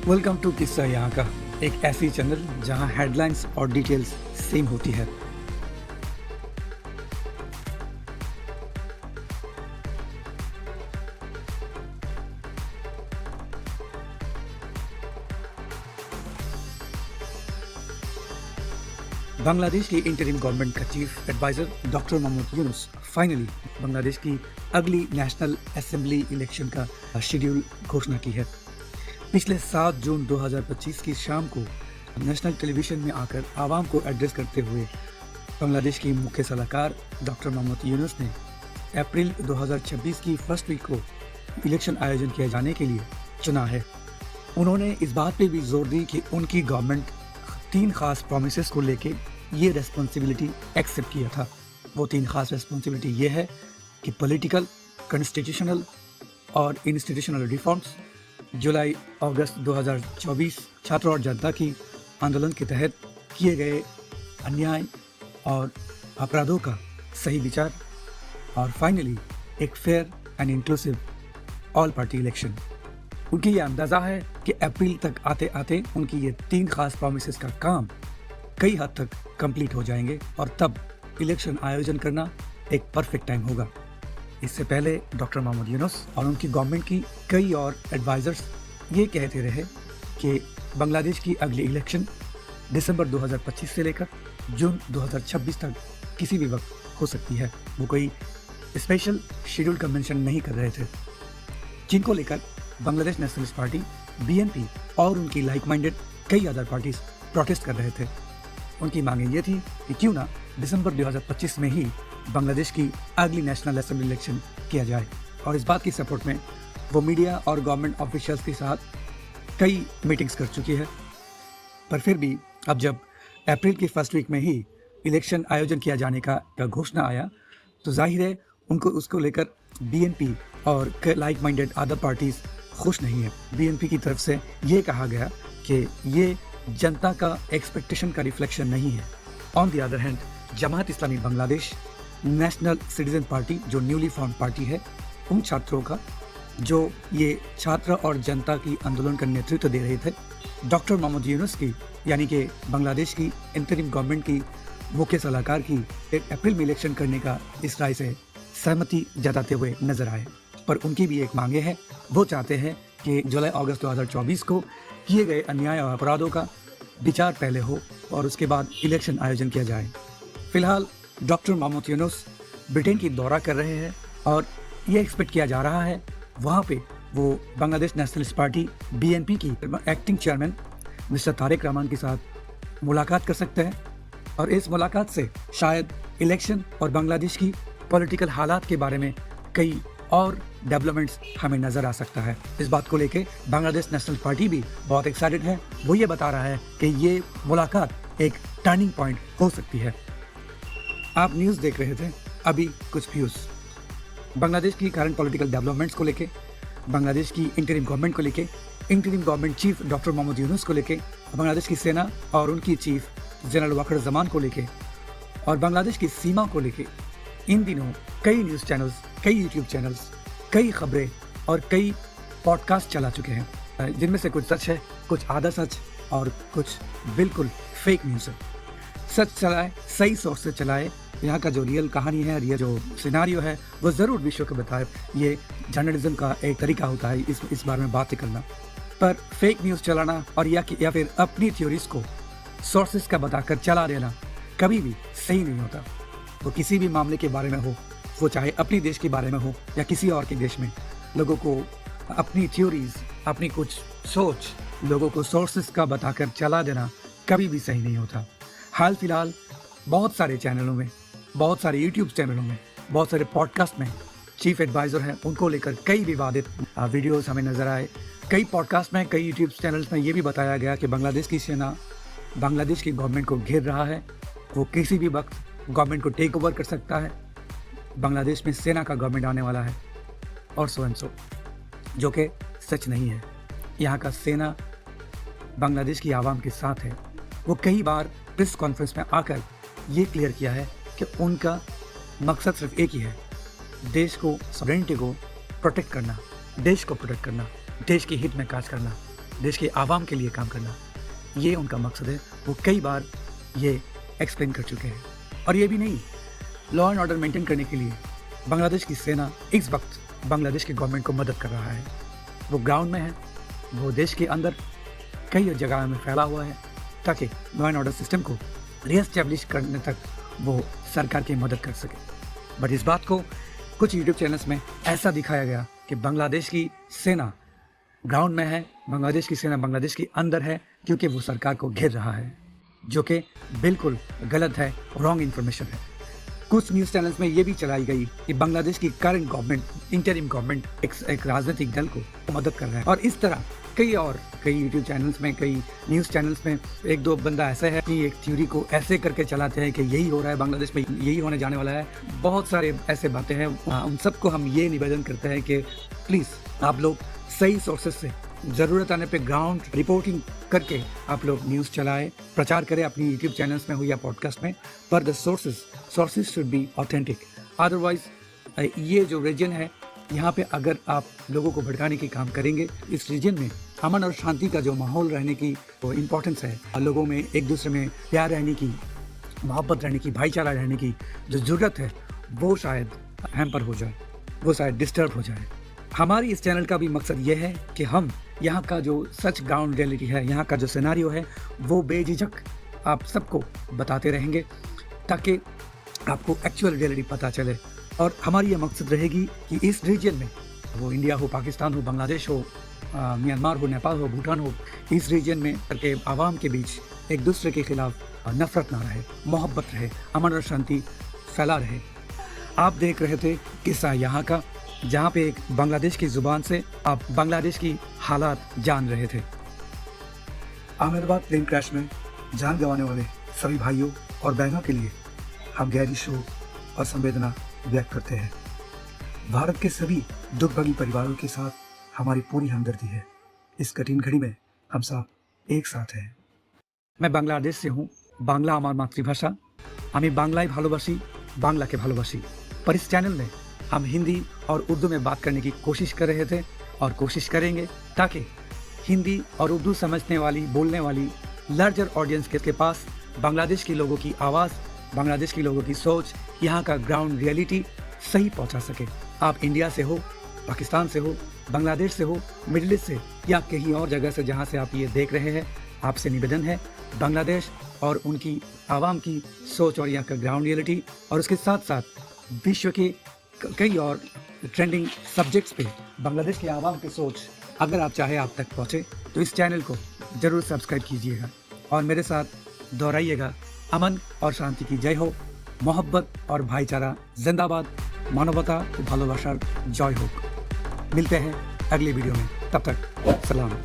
Welcome to किस्सा यहाँ का, एक ऐसी चैनल जहाँ हेडलाइंस और डिटेल्स सेम होती है। बांग्लादेश की इंटरिम गवर्नमेंट का chief adviser doctor Muhammad Yunus finally Bangladesh की अगली नेशनल असेंबली इलेक्शन का शेड्यूल घोषणा की है। पिछले 7 जून 2025 की शाम को नेशनल टेलीविजन में आकर आवाम को एड्रेस करते हुए बांग्लादेश की मुख्य सलाहकार डॉक्टर मोहम्मद यूनुस ने अप्रैल 2026 की फर्स्ट वीक को इलेक्शन आयोजन किए जाने के लिए चुना है। उन्होंने इस बात पे भी जोर दी कि उनकी गवर्नमेंट 3 खास प्रोमिसेस को लेके ये रेस्पॉन्सिबिलिटी एक्सेप्ट किया था। वो 3 खास रेस्पॉन्सिबिलिटी ये है कि पॉलिटिकल, कॉन्स्टिट्यूशनल और इंस्टीट्यूशनल रिफॉर्म्स जुलाई अगस्त 2024 छात्र और जनता की आंदोलन के तहत किए गए अन्याय और अपराधों का सही विचार, और फाइनली एक fair and inclusive all party election. उनकी ये अंदाज़ा है कि अप्रैल तक आते आते उनकी ये 3 खास प्रॉमिसेस का काम कई हद तक कंप्लीट हो जाएंगे और तब इलेक्शन आयोजन करना एक परफेक्ट टाइम होगा। इससे पहले डॉक्टर मोहम्मद यूनुस और उनकी गवर्नमेंट की कई और एडवाइजर्स ये कहते रहे कि बांग्लादेश की अगली इलेक्शन दिसंबर 2025 से लेकर जून 2026 तक किसी भी वक्त हो सकती है। वो कोई स्पेशल शेड्यूल का मेंशन नहीं कर रहे थे, जिनको लेकर बांग्लादेश नेशनलिस्ट पार्टी BNP और उनकी लाइक माइंडेड कई अदर पार्टीज प्रोटेस्ट कर रहे थे। उनकी मांगे ये थी कि क्यों ना दिसंबर 2025 में ही बांग्लादेश की अगली नेशनल असेंबली इलेक्शन किया जाए, और इस बात की सपोर्ट में वो मीडिया और गवर्नमेंट ऑफिशियल्स के साथ कई मीटिंग्स कर चुकी है। पर फिर भी अब जब अप्रैल की फर्स्ट वीक में ही इलेक्शन आयोजन किया जाने का घोषणा आया तो जाहिर है उनको उसको लेकर BNP और लाइक माइंडेड अदर पार्टीज खुश नहीं है। BNP की तरफ से ये कहा गया कि ये जनता का एक्सपेक्टेशन का रिफ्लेक्शन नहीं है। On the other hand Jamaat Islami Bangladesh national citizen party, जो न्यूली फॉर्म पार्टी है, उन छात्रों का जो ये छात्र और जनता की आंदोलन का नेतृत्व दे रहे थे, डॉक्टर मोहम्मद यूनुस की यानी कि बांग्लादेश की इंटरिम गवर्नमेंट की मुख्य सलाहकार की अप्रैल में इलेक्शन करने का इस राय से सहमति जताते हुए नजर आए। पर उनकी भी एक मांगे है, वो चाहते हैं कि जुलाई अगस्त 2024 को किए गए अन्याय और अपराधों का विचार पहले हो और उसके बाद इलेक्शन आयोजन किया जाए। फिलहाल डॉक्टर मोहम्मद यूनुस ब्रिटेन की दौरा कर रहे हैं और ये एक्सपेक्ट किया जा रहा है वहाँ पे वो बांग्लादेश नेशनलिस्ट पार्टी BNP की acting chairman mister Tariq Rahman के साथ मुलाकात कर सकते हैं, और इस मुलाकात से शायद इलेक्शन और बांग्लादेश की पॉलिटिकल हालात के बारे में कई और डेवलपमेंट्स हमें नजर आ सकता है। इस बात को लेके बांग्लादेश नेशनल पार्टी भी बहुत एक्साइटेड है। वो ये बता रहा है कि ये मुलाकात एक टर्निंग पॉइंट हो सकती है। आप न्यूज़ देख रहे थे, अभी कुछ व्यूज बांग्लादेश की करंट पॉलिटिकल डेवलपमेंट्स को लेके, बांग्लादेश की इंटरिम गवर्नमेंट को लेके, interim government chief doctor Muhammad Yunus को लेके, बांग्लादेश की सेना और उनकी चीफ जनरल वाकर जमान को लेके, और बांग्लादेश की सीमा को लेके इन दिनों कई न्यूज़ चैनल्स, कई यूट्यूब चैनल्स, कई खबरें और कई पॉडकास्ट चला चुके हैं, जिनमें से कुछ सच है, कुछ आधा सच और कुछ बिल्कुल फेक न्यूज़ है। सच चलाए, सही सोर्स से चलाए, यहाँ का जो रियल कहानी है, ये जो सिनारियो है, वो ज़रूर विश्व को बताए। ये जर्नलिज्म का एक तरीका होता है इस बारे में बातें करना। पर फेक न्यूज़ चलाना और या फिर अपनी थ्योरीज को सोर्सेस का बताकर चला देना कभी भी सही नहीं होता। वो किसी भी मामले के बारे में हो, वो चाहे अपने देश के बारे में हो या किसी और के देश में, लोगों को अपनी थ्योरीज, अपनी कुछ सोच लोगों को सोर्सेस का बताकर चला देना कभी भी सही नहीं होता। हाल फिलहाल बहुत सारे चैनलों में, बहुत सारे यूट्यूब चैनलों में, बहुत सारे पॉडकास्ट में चीफ एडवाइज़र हैं, उनको लेकर कई विवादित वीडियोस हमें नज़र आए। कई पॉडकास्ट में, कई यूट्यूब चैनल्स में ये भी बताया गया कि बांग्लादेश की सेना बांग्लादेश की गवर्नमेंट को घेर रहा है, वो किसी भी वक्त गवर्नमेंट को टेक ओवर कर सकता है, बांग्लादेश में सेना का गवर्नमेंट आने वाला है और सो एंड सो, जो कि सच नहीं है। यहाँ का सेना बांग्लादेश की आवाम के साथ है। वो कई बार प्रेस कॉन्फ्रेंस में आकर ये क्लियर किया है कि उनका मकसद सिर्फ एक ही है, देश को, सॉवरेनिटी को प्रोटेक्ट करना, देश को प्रोटेक्ट करना, देश के हित में काज करना। देश के आवाम के लिए काम करना, ये उनका मकसद है। वो कई बार ये एक्सप्लेन कर चुके हैं। और ये भी नहीं, लॉ एंड ऑर्डर मेंटेन करने के लिए बांग्लादेश की सेना इस वक्त बांग्लादेश की गवर्नमेंट को मदद कर रहा है। वो ग्राउंड में है, वो देश के अंदर कई जगह में फैला हुआ है ताकि लॉ एंड ऑर्डर सिस्टम को रीएस्टैब्लिश करने तक वो सरकार की मदद कर सके। बट इस बात को कुछ यूट्यूब चैनल्स में ऐसा दिखाया गया कि बांग्लादेश की सेना ग्राउंड में है, बांग्लादेश की सेना बांग्लादेश के अंदर है क्योंकि वो सरकार को घेर रहा है, जो कि बिल्कुल गलत है, रॉन्ग इन्फॉर्मेशन है। कुछ न्यूज़ चैनल्स में ये भी चलाई गई कि बांग्लादेश की करंट गवर्नमेंट, इंटरिम गवर्नमेंट एक राजनीतिक दल को मदद कर रहा है। और इस तरह कई यूट्यूब चैनल्स में, कई न्यूज़ चैनल्स में एक दो बंदा ऐसे है कि एक थ्योरी को ऐसे करके चलाते हैं कि यही हो रहा है बांग्लादेश में, यही होने जाने वाला है। बहुत सारे ऐसे बातें हैं। उन सबको हम ये निवेदन करते हैं कि प्लीज़ आप लोग सही सोर्सेज से ज़रूरत आने पे ग्राउंड रिपोर्टिंग करके आप लोग न्यूज़ चलाएं, प्रचार करें अपनी यूट्यूब चैनल्स में हो या पॉडकास्ट में। पर the sources should be authentic. Otherwise ये जो रीजन है, यहाँ पे अगर आप लोगों को भड़काने की काम करेंगे, इस रीजन में अमन और शांति का जो माहौल रहने की वो इम्पोर्टेंस है, लोगों में एक दूसरे में प्यार रहने की, मोहब्बत रहने की, भाईचारा रहने की जो ज़रूरत है, वो शायद हैम्पर हो जाए, वो शायद डिस्टर्ब हो जाए। हमारी इस चैनल का भी मकसद ये है कि हम यहाँ का जो सच ग्राउंड रियलिटी है, यहाँ का जो सिनेरियो है, वो बेझिझक आप सबको बताते रहेंगे ताकि आपको एक्चुअल रियलिटी पता चले। और हमारी ये मकसद रहेगी कि इस रीजन में, वो इंडिया हो, पाकिस्तान हो, बांग्लादेश हो, म्यांमार हो, नेपाल हो, भूटान हो, इस रीजन में के आवाम के बीच एक दूसरे के खिलाफ नफरत ना रहे, मोहब्बत रहे, अमन और शांति फैला रहे। आप देख रहे थे किस्सा यहाँ का, जहाँ पे एक बांग्लादेश की ज़ुबान से आप बांग्लादेश की हालात जान रहे थे। अहमदाबाद प्लेन क्रैश में जान गंवाने वाले सभी भाइयों और बहनों के लिए हम गहरी शोक और संवेदना व्यक्त करते हैं। भारत के सभी दुख भगी परिवारों के साथ हमारी पूरी हमदर्दी है। इस कठिन घड़ी में हम सब एक साथ हैं। मैं बांग्लादेश से हूँ, बांग्ला हमारी मातृभाषा, हमें बांग्लाई भालोबासी, बांग्ला के भालोबासी। पर इस चैनल में हम हिंदी और उर्दू में बात करने की कोशिश कर रहे थे और कोशिश करेंगे ताकि हिंदी और उर्दू समझने वाली, बोलने वाली लार्जर ऑडियंस के पास बांग्लादेश के लोगों की आवाज़, बांग्लादेश के लोगों की सोच, यहाँ का ग्राउंड रियलिटी सही पहुँचा सके। आप इंडिया से हो, पाकिस्तान से हो, बांग्लादेश से हो, मिडिल ईस्ट से या कहीं और जगह से जहाँ से आप ये देख रहे हैं, आपसे निवेदन है बांग्लादेश और उनकी आवाम की सोच और यहाँ का ग्राउंड रियलिटी और उसके साथ साथ विश्व के कई और ट्रेंडिंग सब्जेक्ट्स पे बांग्लादेश के आवाम की सोच अगर आप चाहे आप तक पहुँचे तो इस चैनल को ज़रूर सब्सक्राइब कीजिएगा और मेरे साथ दोहराइएगा, अमन और शांति की जय हो, मोहब्बत और भाईचारा जिंदाबाद, मानवता और भालोबासार जय हो। मिलते हैं अगले वीडियो में, तब तक सलाम।